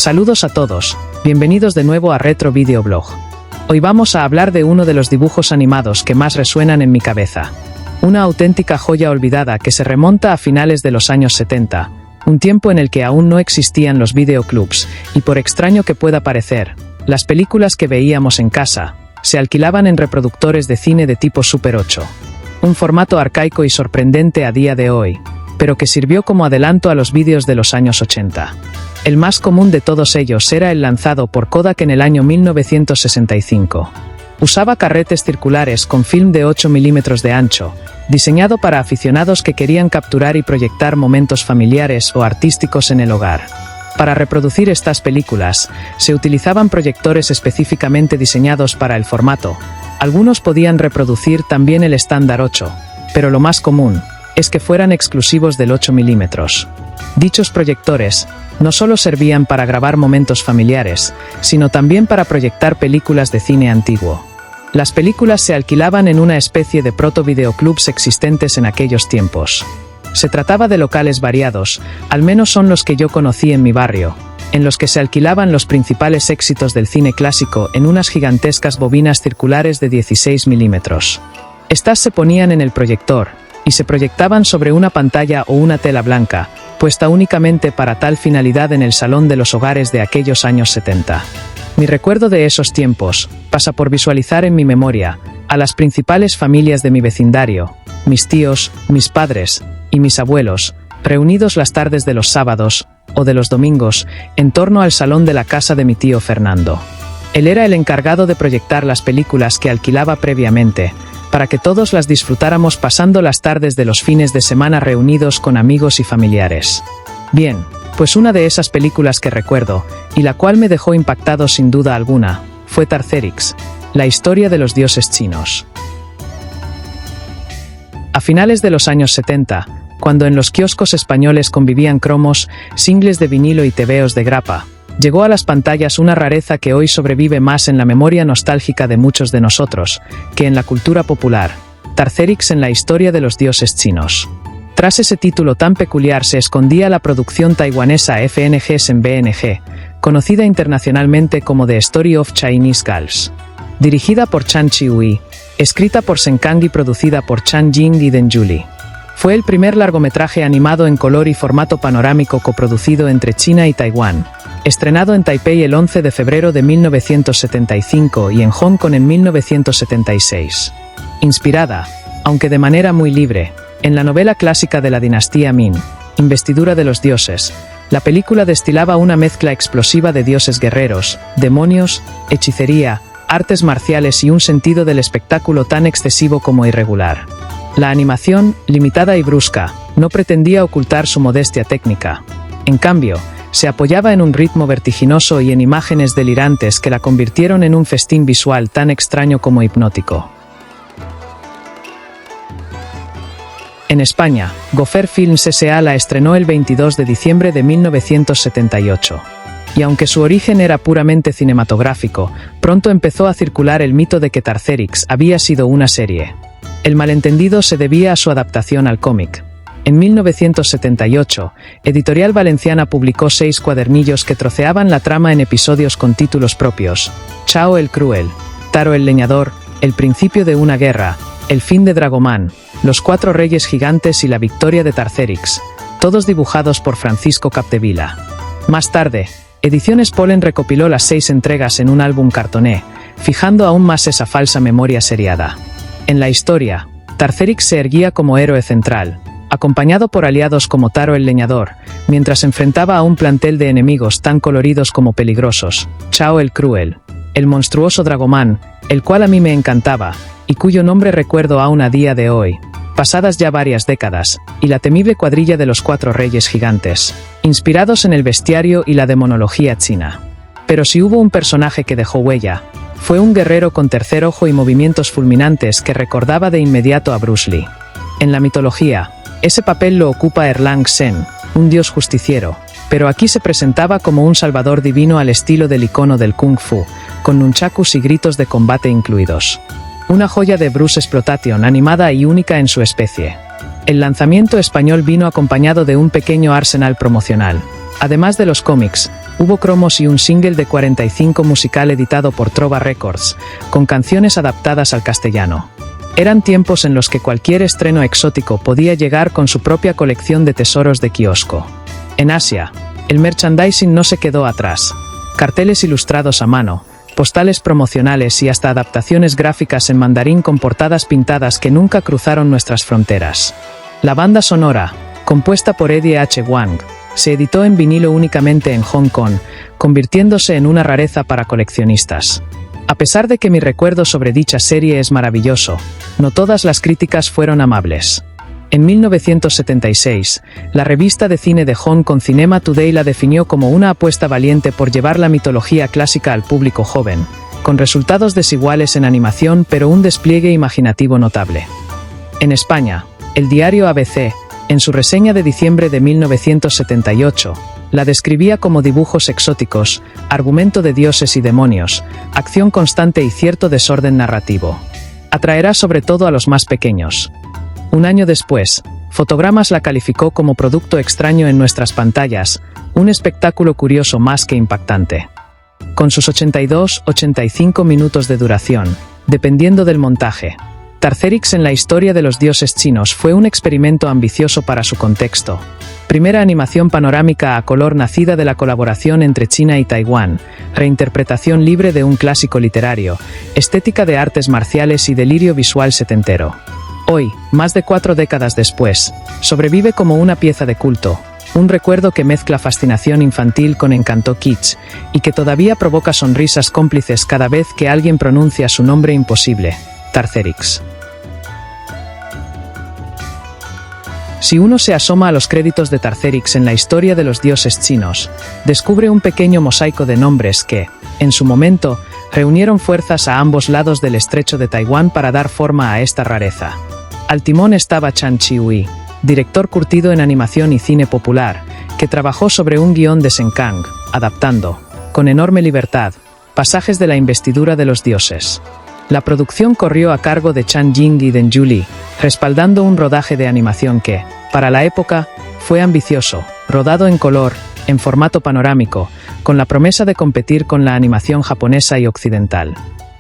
Saludos a todos, bienvenidos de nuevo a Retro Videoblog. Hoy vamos a hablar de uno de los dibujos animados que más resuenan en mi cabeza. Una auténtica joya olvidada que se remonta a finales de los años 70, un tiempo en el que aún no existían los videoclubs, y por extraño que pueda parecer, las películas que veíamos en casa se alquilaban en reproductores de cine de tipo Super 8. Un formato arcaico y sorprendente a día de hoy, pero que sirvió como adelanto a los vídeos de los años 80. El más común de todos ellos era el lanzado por Kodak en el año 1965. Usaba carretes circulares con film de 8 milímetros de ancho, diseñado para aficionados que querían capturar y proyectar momentos familiares o artísticos en el hogar. Para reproducir estas películas, se utilizaban proyectores específicamente diseñados para el formato. Algunos podían reproducir también el estándar 8, pero lo más común es que fueran exclusivos del 8 milímetros. Dichos proyectores no solo servían para grabar momentos familiares, sino también para proyectar películas de cine antiguo. Las películas se alquilaban en una especie de proto-videoclubs existentes en aquellos tiempos. Se trataba de locales variados, al menos son los que yo conocí en mi barrio, en los que se alquilaban los principales éxitos del cine clásico en unas gigantescas bobinas circulares de 16 milímetros. Estas se ponían en el proyector, y se proyectaban sobre una pantalla o una tela blanca, puesta únicamente para tal finalidad en el salón de los hogares de aquellos años 70. Mi recuerdo de esos tiempos pasa por visualizar en mi memoria a las principales familias de mi vecindario, mis tíos, mis padres y mis abuelos, reunidos las tardes de los sábados o de los domingos en torno al salón de la casa de mi tío Fernando. Él era el encargado de proyectar las películas que alquilaba previamente, para que todos las disfrutáramos pasando las tardes de los fines de semana reunidos con amigos y familiares. Bien, pues una de esas películas que recuerdo, y la cual me dejó impactado sin duda alguna, fue Tarcérix, la historia de los dioses chinos. A finales de los años 70, cuando en los kioscos españoles convivían cromos, singles de vinilo y tebeos de grapa, llegó a las pantallas una rareza que hoy sobrevive más en la memoria nostálgica de muchos de nosotros, que en la cultura popular: Tarcérix en la historia de los dioses chinos. Tras ese título tan peculiar se escondía la producción taiwanesa FNG en BNG, conocida internacionalmente como The Story of Chinese Girls. Dirigida por Chan Chi-hui, escrita por Shen Kang y producida por Chan Jing y Deng Juli. Fue el primer largometraje animado en color y formato panorámico coproducido entre China y Taiwán, estrenado en Taipei el 11 de febrero de 1975 y en Hong Kong en 1976. Inspirada, aunque de manera muy libre, en la novela clásica de la dinastía Ming, Investidura de los dioses, la película destilaba una mezcla explosiva de dioses guerreros, demonios, hechicería, artes marciales y un sentido del espectáculo tan excesivo como irregular. La animación, limitada y brusca, no pretendía ocultar su modestia técnica. En cambio, se apoyaba en un ritmo vertiginoso y en imágenes delirantes que la convirtieron en un festín visual tan extraño como hipnótico. En España, Gopher Films S.A. la estrenó el 22 de diciembre de 1978. Y aunque su origen era puramente cinematográfico, pronto empezó a circular el mito de que Tarcérix había sido una serie. El malentendido se debía a su adaptación al cómic. En 1978, Editorial Valenciana publicó 6 cuadernillos que troceaban la trama en episodios con títulos propios: Chao el Cruel, Taro el Leñador, El principio de una guerra, El fin de Dragomán, Los 4 reyes gigantes y la victoria de Tarcérix, todos dibujados por Francisco Capdevila. Más tarde, Ediciones Polen recopiló las 6 entregas en un álbum cartoné, fijando aún más esa falsa memoria seriada. En la historia, Tarcérix se erguía como héroe central, acompañado por aliados como Taro el Leñador, mientras enfrentaba a un plantel de enemigos tan coloridos como peligrosos: Chao el Cruel, el monstruoso Dragomán, el cual a mí me encantaba, y cuyo nombre recuerdo aún a día de hoy, pasadas ya varias décadas, y la temible cuadrilla de los 4 reyes gigantes, inspirados en el bestiario y la demonología china. Pero si hubo un personaje que dejó huella, fue un guerrero con tercer ojo y movimientos fulminantes que recordaba de inmediato a Bruce Lee. En la mitología, ese papel lo ocupa Erlang Sen, un dios justiciero, pero aquí se presentaba como un salvador divino al estilo del icono del Kung Fu, con nunchakus y gritos de combate incluidos. Una joya de Bruce Exploitation animada y única en su especie. El lanzamiento español vino acompañado de un pequeño arsenal promocional. Además de los cómics, Hubo cromos y un single de 45 musical editado por Trova Records, con canciones adaptadas al castellano. Eran tiempos en los que cualquier estreno exótico podía llegar con su propia colección de tesoros de kiosco. En Asia, el merchandising no se quedó atrás. Carteles ilustrados a mano, postales promocionales y hasta adaptaciones gráficas en mandarín con portadas pintadas que nunca cruzaron nuestras fronteras. La banda sonora, compuesta por Eddie H. Wang, se editó en vinilo únicamente en Hong Kong, convirtiéndose en una rareza para coleccionistas. A pesar de que mi recuerdo sobre dicha serie es maravilloso, no todas las críticas fueron amables. En 1976, la revista de cine de Hong Kong Cinema Today la definió como una apuesta valiente por llevar la mitología clásica al público joven, con resultados desiguales en animación pero un despliegue imaginativo notable. En España, el diario ABC, en su reseña de diciembre de 1978, la describía como dibujos exóticos, argumento de dioses y demonios, acción constante y cierto desorden narrativo. Atraerá sobre todo a los más pequeños. Un año después, Fotogramas la calificó como producto extraño en nuestras pantallas, un espectáculo curioso más que impactante. Con sus 82-85 minutos de duración, dependiendo del montaje, Tarcérix en la historia de los dioses chinos fue un experimento ambicioso para su contexto. Primera animación panorámica a color nacida de la colaboración entre China y Taiwán, reinterpretación libre de un clásico literario, estética de artes marciales y delirio visual setentero. Hoy, más de 4 décadas después, sobrevive como una pieza de culto, un recuerdo que mezcla fascinación infantil con encanto kitsch, y que todavía provoca sonrisas cómplices cada vez que alguien pronuncia su nombre imposible, Tarcérix. Si uno se asoma a los créditos de Tarcérix en la historia de los dioses chinos, descubre un pequeño mosaico de nombres que, en su momento, reunieron fuerzas a ambos lados del estrecho de Taiwán para dar forma a esta rareza. Al timón estaba Chan Chi-hui, director curtido en animación y cine popular, que trabajó sobre un guión de Shen Kang, adaptando, con enorme libertad, pasajes de la investidura de los dioses. La producción corrió a cargo de Chan Jing y Deng Yuli, respaldando un rodaje de animación que, para la época, fue ambicioso, rodado en color, en formato panorámico, con la promesa de competir con la animación japonesa y occidental.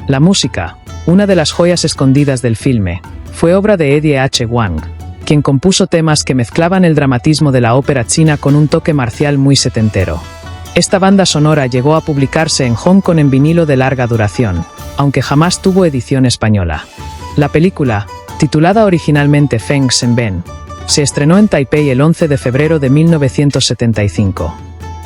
La música, una de las joyas escondidas del filme, fue obra de Eddie H. Wang, quien compuso temas que mezclaban el dramatismo de la ópera china con un toque marcial muy setentero. Esta banda sonora llegó a publicarse en Hong Kong en vinilo de larga duración, aunque jamás tuvo edición española. La película, titulada originalmente Feng Shen Ben, se estrenó en Taipei el 11 de febrero de 1975.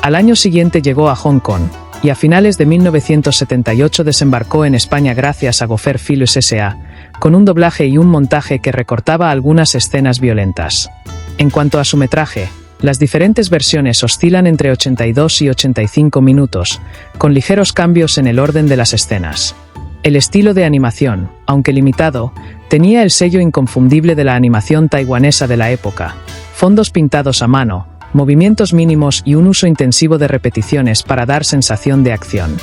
Al año siguiente llegó a Hong Kong, y a finales de 1978 desembarcó en España gracias a Gopher Films S.A., con un doblaje y un montaje que recortaba algunas escenas violentas. En cuanto a su metraje, las diferentes versiones oscilan entre 82 y 85 minutos, con ligeros cambios en el orden de las escenas. El estilo de animación, aunque limitado, tenía el sello inconfundible de la animación taiwanesa de la época: fondos pintados a mano, movimientos mínimos y un uso intensivo de repeticiones para dar sensación de acción.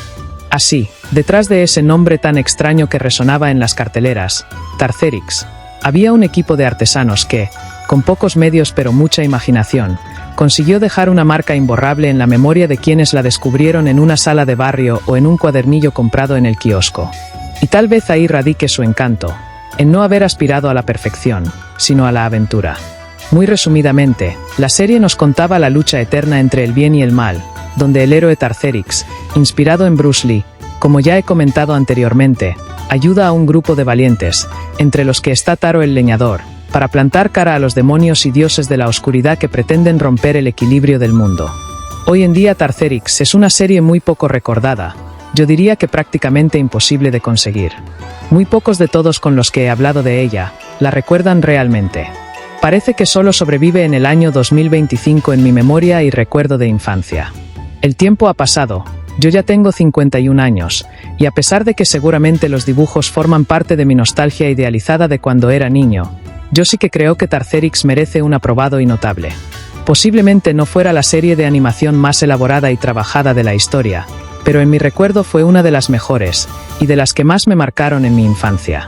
Así, detrás de ese nombre tan extraño que resonaba en las carteleras, Tarcérix, había un equipo de artesanos que, con pocos medios pero mucha imaginación, consiguió dejar una marca imborrable en la memoria de quienes la descubrieron en una sala de barrio o en un cuadernillo comprado en el kiosco. Y tal vez ahí radique su encanto, en no haber aspirado a la perfección, sino a la aventura. Muy resumidamente, la serie nos contaba la lucha eterna entre el bien y el mal, donde el héroe Tarcérix, inspirado en Bruce Lee, como ya he comentado anteriormente, ayuda a un grupo de valientes, entre los que está Taro el leñador, para plantar cara a los demonios y dioses de la oscuridad que pretenden romper el equilibrio del mundo. Hoy en día Tarcérix es una serie muy poco recordada, yo diría que prácticamente imposible de conseguir. Muy pocos de todos con los que he hablado de ella, la recuerdan realmente. Parece que solo sobrevive en el año 2025 en mi memoria y recuerdo de infancia. El tiempo ha pasado, yo ya tengo 51 años, y a pesar de que seguramente los dibujos forman parte de mi nostalgia idealizada de cuando era niño, yo sí que creo que Tarcérix merece un aprobado y notable. Posiblemente no fuera la serie de animación más elaborada y trabajada de la historia, pero en mi recuerdo fue una de las mejores, y de las que más me marcaron en mi infancia.